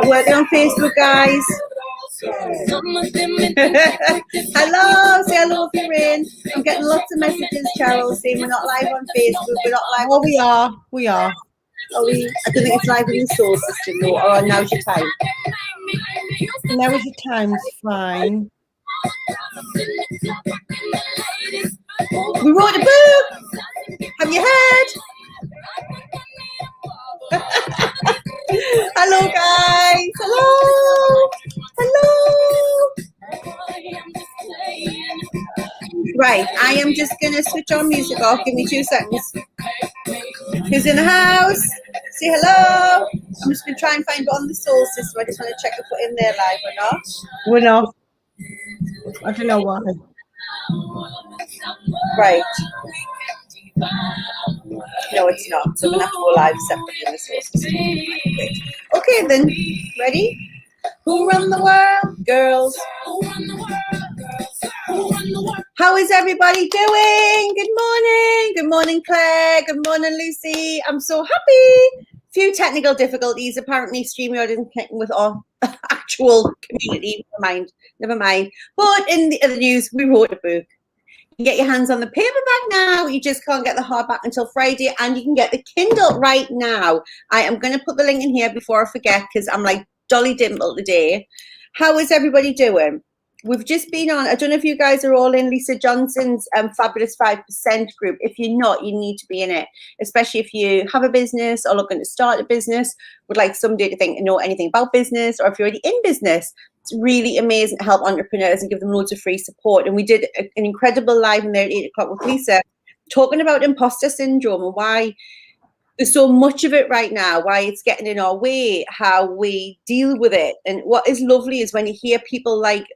Not working on Facebook, guys. Hello, say hello if you're in. I'm getting lots of messages, Carol, saying we're not live on Facebook. We're not live. Oh, we are. We are. Are we? I don't think it's live in the soul system, though. Oh, now's your time. Now is your time's fine. We wrote a book. Have you heard? Hello, guys. Hello. Hello. Right, I am just going to switch on music off. Give me 2 seconds. Who's in the house? Say hello. I'm just going to try and find it on the soul system. I just want to check if we're in there live or not. We're not. I don't know why. Right. No, it's not. So we're going to have to go live separately in the soul system. Okay, then. Ready? Who run the world? Girls. How is everybody doing? Good morning. Good morning, Claire. Good morning, Lucy. I'm so happy. Few technical difficulties. Apparently, StreamYard isn't connecting with our actual community. Never mind. But in the other news, we wrote a book. You can get your hands on the paperback now. You just can't get the hardback until Friday, and you can get the Kindle right now. I am going to put the link in here before I forget, because I'm like Dolly Dimple today. How is everybody doing? We've just been on, I don't know if you guys are all in Lisa Johnson's Fabulous 5% group. If you're not, you need to be in it, especially if you have a business or looking to start a business, would like somebody to think know anything about business, or if you're already in business. It's really amazing to help entrepreneurs and give them loads of free support. And we did an incredible live in there at 8 o'clock with Lisa, talking about imposter syndrome and why there's so much of it right now, why it's getting in our way, how we deal with it. And what is lovely is when you hear people like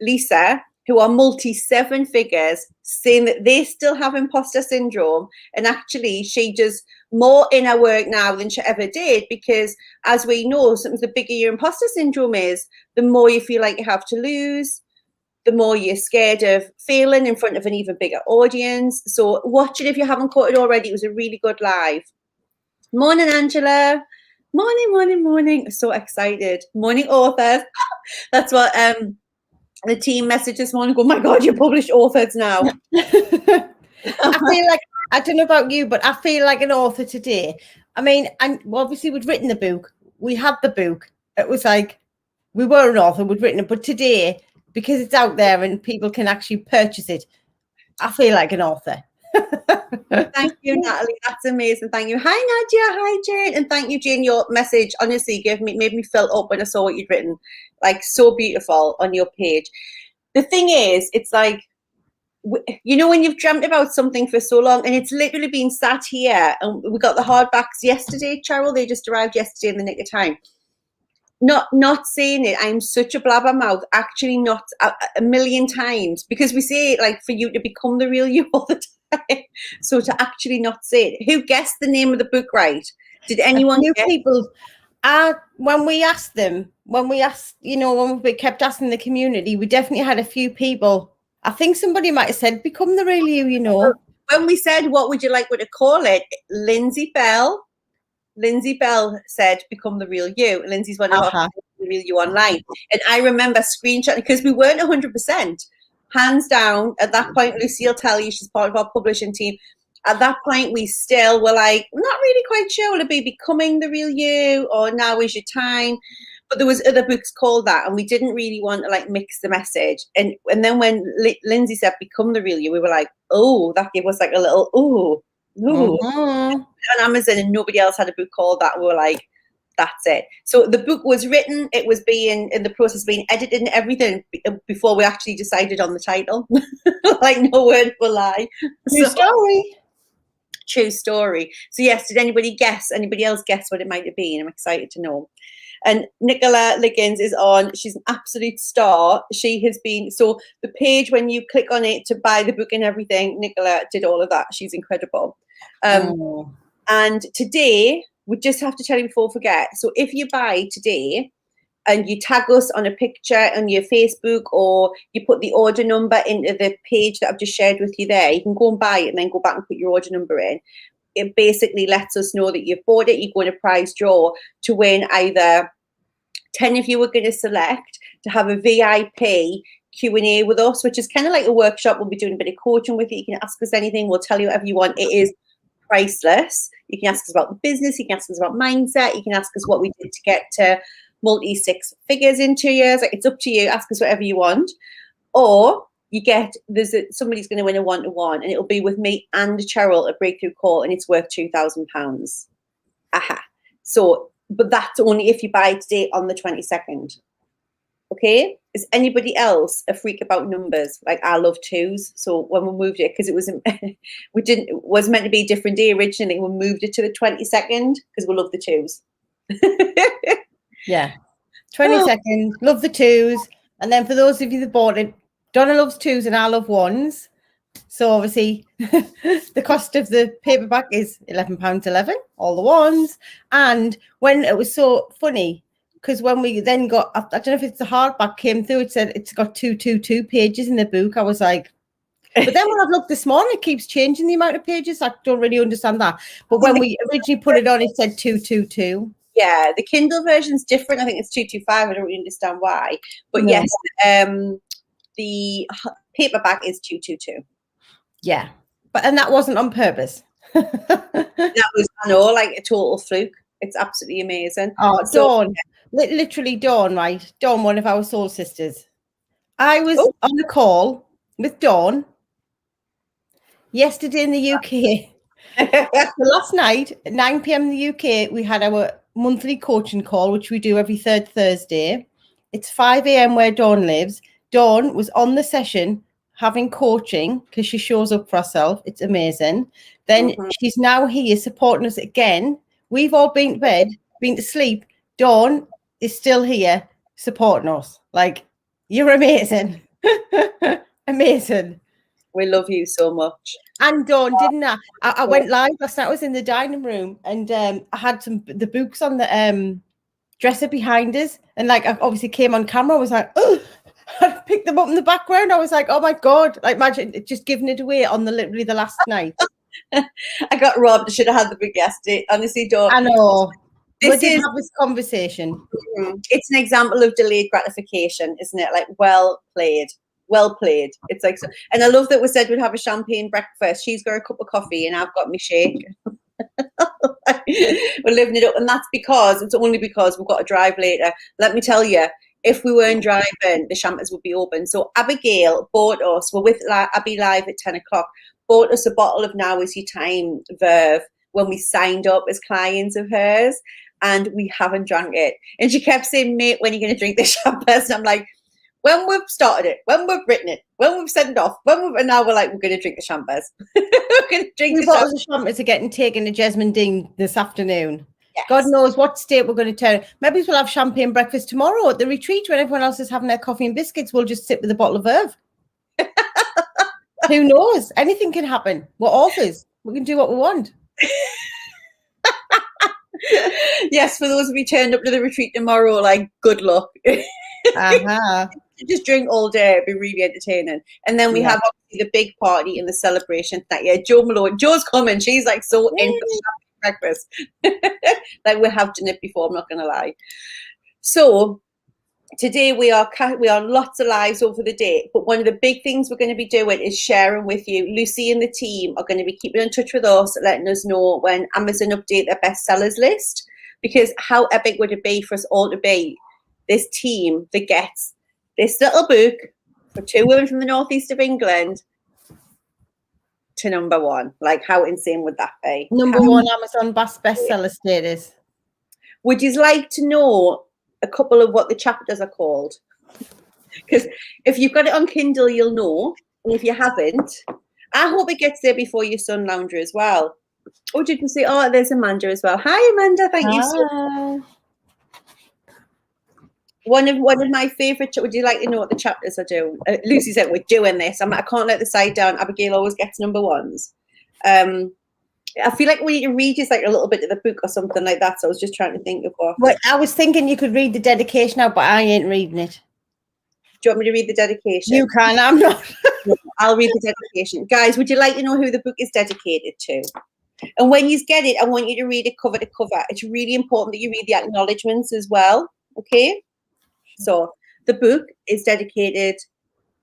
Lisa, who are multi-7 figures, saying that they still have imposter syndrome, and actually she does more inner work now than she ever did, because as we know, sometimes the bigger your imposter syndrome is, the more you feel like you have to lose, the more you're scared of failing in front of an even bigger audience. So watch it if you haven't caught it already. It was a really good live. Morning, Angela. Morning. So excited. Morning, authors. That's what the team messaged this morning. Oh my God, you published authors now. I feel like, I don't know about you, but I feel like an author today. I mean, and obviously we'd written the book. We had the book. It was like, we were an author, we'd written it. But today, because it's out there and people can actually purchase it, I feel like an author. Thank you, Natalie. That's amazing. Thank you. Hi, Nadia. Hi, Jane. And thank you, Jane. Your message honestly made me fill up when I saw what you'd written. Like, so beautiful on your page. The thing is, it's like, you know, when you've dreamt about something for so long, and it's literally been sat here, and we got the hardbacks yesterday, Cheryl. They just arrived yesterday in the nick of time. Not saying it, I'm such a blabbermouth, actually not a million times, because we say it like for you to become the real you all the time. So to actually not say it. Who guessed the name of the book right? Did anyone guess? People, when we asked, you know, when we kept asking the community, we definitely had a few people. I think somebody might have said, become the real you, you know. When we said, what would you like to call it? Lindsay Bell said, become the real you. Lindsay's one of our the real you online. And I remember screenshotting, because we weren't 100%. Hands down, at that point, Lucy will tell you, she's part of our publishing team. At that point, we still were like, not really quite sure, will it be becoming the real you, or now is your time? But there was other books called that, and we didn't really want to like mix the message. And then when Lindsay said become the real you, we were like, oh, that gave us like a little ooh. On Amazon, and nobody else had a book called that. We were like, that's it. So the book was written, it was being in the process of being edited and everything before we actually decided on the title. Like, no word will lie. True story. So yes, did anybody else guess what it might have been? I'm excited to know. And Nicola Liggins is on. She's an absolute star. She has been, so the page, when you click on it to buy the book and everything, Nicola did all of that. She's incredible. And today, we just have to tell you before we forget. So if you buy today and you tag us on a picture on your Facebook, or you put the order number into the page that I've just shared with you there, you can go and buy it and then go back and put your order number in. It basically lets us know that you've bought it. You go in a prize draw to win either 10 of you are going to select to have a VIP Q&A with us, which is kind of like a workshop. We'll be doing a bit of coaching with you. You can ask us anything. We'll tell you whatever you want. It is priceless. You can ask us about the business. You can ask us about mindset. You can ask us what we did to get to multi-six figures in 2 years. Like, it's up to you. Ask us whatever you want. Or you get, somebody's going to win a one-to-one, and it'll be with me and Cheryl, a breakthrough call, and it's worth £2,000. Aha. So, but that's only if you buy today on the 22nd. Okay, is anybody else a freak about numbers? Like, I love twos. So when we moved it, because it was it was meant to be a different day originally, we moved it to the 22nd because we love the twos. Yeah, 22nd, love the twos. And then for those of you that bought it, Donna loves twos and I love ones. So obviously the cost of the paperback is £11.11, all the ones. And when it was so funny, because when we then got, I don't know if it's the hardback came through, it said it's got 222 pages in the book. I was like, but then when I've looked this morning, it keeps changing the amount of pages. I don't really understand that. But when we originally put it on, it said 222. Yeah, the Kindle version's different. I think it's 225. I don't really understand why. But No. yes, the paperback is 222. Yeah. And that wasn't on purpose. That was, I know, like a total fluke. It's absolutely amazing. Oh, Dawn. Literally Dawn, right? Dawn, one of our soul sisters. I was on a call with Dawn yesterday in the UK. So last night at 9 p.m. in the UK, we had our monthly coaching call, which we do every third Thursday. It's 5 a.m. where Dawn lives. Dawn was on the session having coaching because she shows up for herself. It's amazing. Then she's now here supporting us again. We've all been to bed, been to sleep. Dawn is still here supporting us. Like, you're amazing. Amazing. We love you so much. And Dawn, didn't I? I went live last night. I was in the dining room and I had the books on the dresser behind us. And like, I obviously came on camera. I was like, oh, I picked them up in the background. I was like, oh my God. Like, imagine just giving it away on literally the last night. I got robbed. I should have had the book yesterday. Honestly, Dawn. I know. We did have this conversation. It's an example of delayed gratification, isn't it? Like, well played. Well played. It's like, so, and I love that we said we'd have a champagne breakfast. She's got a cup of coffee and I've got my shake. We're living it up. And that's because, it's only because we've got to drive later. Let me tell you, if we weren't driving, the champers would be open. So Abigail bought us, we're with Abby live at 10 o'clock, bought us a bottle of Now Is Your Time Verve when we signed up as clients of hers, and we haven't drank it. And she kept saying, mate, when are you going to drink the champers? And I'm like, when we've started it, when we've written it, when we've sent it off, and now we're like, we're going to drink the champers. We're going to drink the bottles of champers are getting taken to Jesmond Ding this afternoon. Yes. God knows what state we're going to turn. Maybe we'll have champagne breakfast tomorrow at the retreat when everyone else is having their coffee and biscuits. We'll just sit with a bottle of Verve. Who knows? Anything can happen. We're authors. We can do what we want. Yes, for those of you turned up to the retreat tomorrow, like, good luck. Just drink all day. It'd be really entertaining. And then we have obviously the big party and the celebration that year. Jo Malone, Jo's coming. She's like so in for breakfast. Like, we have done it before, I'm not going to lie. So today we are lots of lives over the day, but one of the big things we're going to be doing is sharing with you. Lucy and the team are going to be keeping in touch with us, letting us know when Amazon update their bestsellers list, because how epic would it be for us all to be this team that gets this little book for two women from the northeast of England to #1. Like, how insane would that be? #1 Amazon bestseller status. Would you like to know a couple of what the chapters are called? Because if you've got it on Kindle, you'll know. And if you haven't, I hope it gets there before your Sun Lounger as well. Oh, did you say, oh, there's Amanda as well. Hi, Amanda. Thank you so much. One of my favourite. Would you like to know what the chapters are doing? Lucy said we're doing this. I can't let the side down. Abigail always gets #1s. I feel like we need to read just like a little bit of the book or something like that. So I was just trying to think of what. Well, I was thinking you could read the dedication out, but I ain't reading it. Do you want me to read the dedication? You can. I'm not. I'll read the dedication. Guys, would you like to know who the book is dedicated to? And when you get it, I want you to read it cover to cover. It's really important that you read the acknowledgements as well. Okay? So the book is dedicated,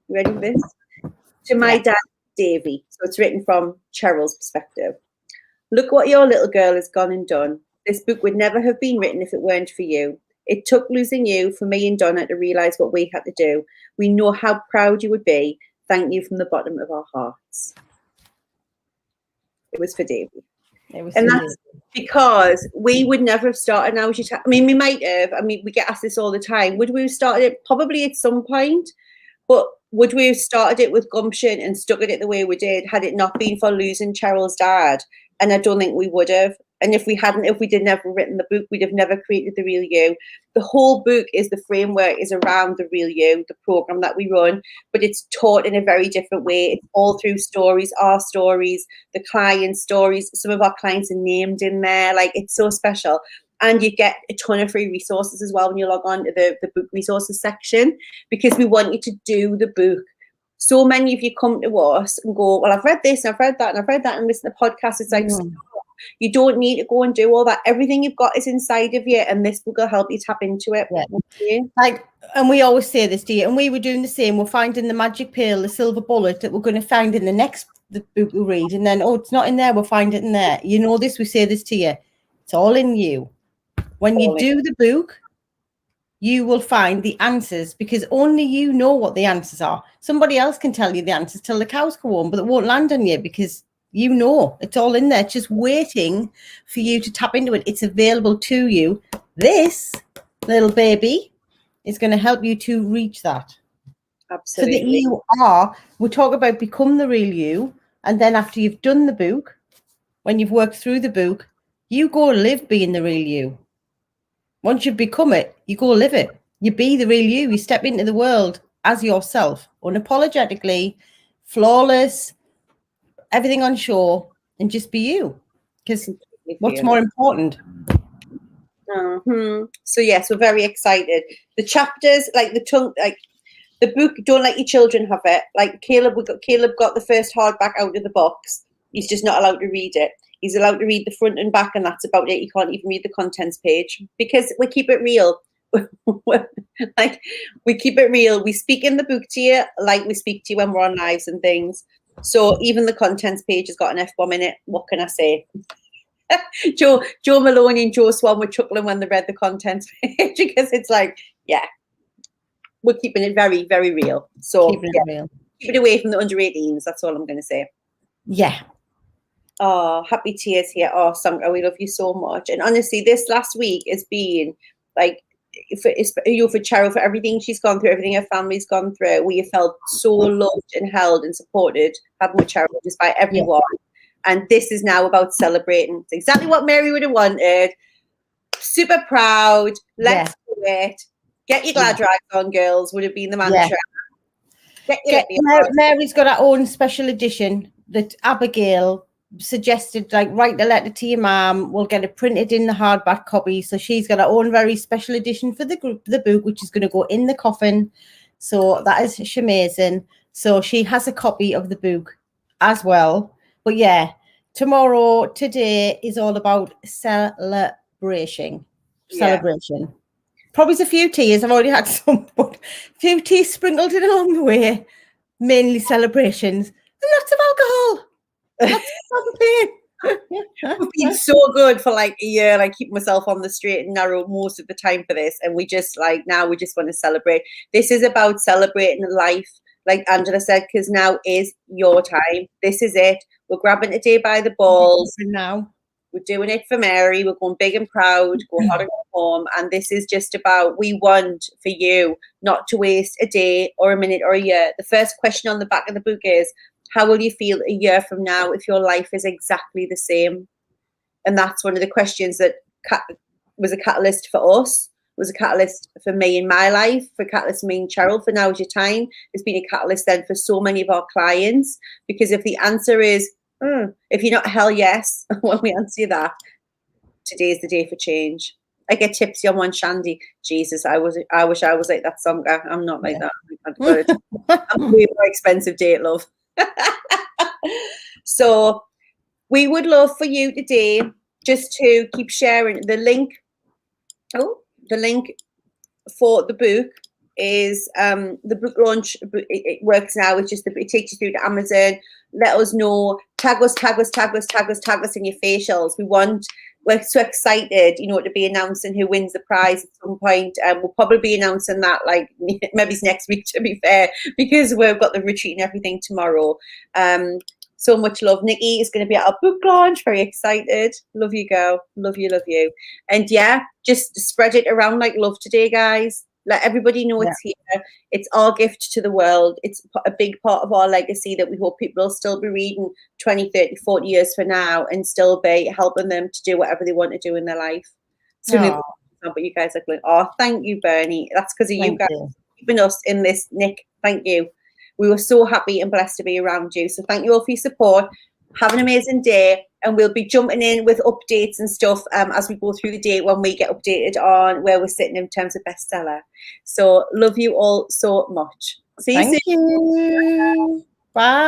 ready for this? To my dad, Davy. So it's written from Cheryl's perspective. Look what your little girl has gone and done. This book would never have been written if it weren't for you. It took losing you for me and Donna to realise what we had to do. We know how proud you would be. Thank you from the bottom of our hearts. It was for Davy. And that's because we would never have started now. I mean, we might have. I mean, we get asked this all the time. Would we have started it? Probably at some point. But would we have started it with gumption and stuck at it the way we did had it not been for losing Cheryl's dad? And I don't think we would have. And if we didn't have written the book, we'd have never created The Real You. The whole book is the framework is around The Real You, the program that we run, but it's taught in a very different way. It's all through stories, our stories, the client stories. Some of our clients are named in there. Like, it's so special. And you get a ton of free resources as well when you log on to the book resources section, because we want you to do the book. So many of you come to us and go, well, I've read this and I've read that and I've read that and listen to podcasts. It's like, stop. You don't need to go and do all that. Everything you've got is inside of you, and this book will help you tap into it. Yeah. Like, and we always say this to you, and we were doing the same. We're finding the magic pill, the silver bullet that we're going to find in the next book we read, and then, oh, it's not in there, we'll find it in there. You know this, we say this to you. It's all in you. When you do the book, you will find the answers, because only you know what the answers are. Somebody else can tell you the answers till the cows go home, but it won't land on you because you know it's all in there. It's just waiting for you to tap into it. It's available to you. This little baby is going to help you to reach that. Absolutely. So that you are, we talk about become the real you. And then after you've done the book, when you've worked through the book, you go live being the real you. Once you've become it, you go live it. You be the real you. You step into the world as yourself, unapologetically, flawless, everything on show, and just be you. Because what's more important? So yes, we're very excited. The chapters, like the book, don't let your children have it. Like Caleb got the first hardback out of the box. He's just not allowed to read it. He's allowed to read the front and back, and that's about it. He can't even read the contents page, because we keep it real. Like, we keep it real. We speak in the book to you like we speak to you when we're on lives and things. So even the contents page has got an F-bomb in it. What can I say? Joe Maloney and Joe Swan were chuckling when they read the contents page, because it's like, yeah, we're keeping it very, very real. So keep it away from the under 18s. That's all I'm going to say. Yeah. Oh, happy tears here. Oh, Sandra, we love you so much. And honestly, this last week has been like, for Cheryl, for everything she's gone through, everything her family's gone through. We have felt so loved and held and supported, haven't we, Cheryl, just by everyone. Yeah. And this is now about celebrating. It's exactly what Mary would have wanted. Super proud. Let's do it. Get your glad rags on, girls, would have been the mantra. Yeah. Mary's got her own special edition that Abigail suggested, like, write the letter to your mom, we'll get it printed in the hardback copy. So she's got her own very special edition for the book, which is going to go in the coffin. So that is amazing. So she has a copy of the book as well. But yeah, today is all about celebration. Probably a few tears. I've already had some, but a few tears sprinkled in along the way. Mainly celebrations and lots of alcohol. We've been so good for like a year, like keeping myself on the straight and narrow most of the time for this, and we just like now we just want to celebrate. This is about celebrating life, like Angela said, because now is your time. This is it. We're grabbing today by the balls. Now we're doing it for Mary. We're going big and proud, going hard and go home. And this is just about, we want for you not to waste a day or a minute or a year. The first question on the back of the book is, how will you feel a year from now if your life is exactly the same? And that's one of the questions that was a catalyst for us, was a catalyst for me in my life, for a catalyst for me and Cheryl for Now Is Your Time. It's been a catalyst then for so many of our clients, because if the answer is, if you're not hell yes, when we answer that, today's the day for change. I get tipsy on one shandy. Jesus, I wish I was like that song. I'm not like that. I'm a way more expensive date, love. So we would love for you today just to keep sharing the link. The link for the book is the book launch. It works now. It's just it takes you through to Amazon. Let us know. Tag us in your facials. We're so excited, you know, to be announcing who wins the prize at some point. We'll probably be announcing that like maybe it's next week, to be fair, because we've got the retreat and everything tomorrow. So much love. Nikki is going to be at our book launch. Very excited. Love you, girl. Love you, love you. And yeah, just spread it around like love today, guys. Let everybody know it's here. It's our gift to the world. It's a big part of our legacy that we hope people will still be reading 20, 30, 40 years from now and still be helping them to do whatever they want to do in their life. So, but you guys are going, oh, thank you, Bernie. That's because of you guys keeping us in this, Nick. Thank you. We were so happy and blessed to be around you. So thank you all for your support. Have an amazing day. And we'll be jumping in with updates and stuff as we go through the day when we get updated on where we're sitting in terms of bestseller. So love you all so much. See you soon. Thank you. Bye.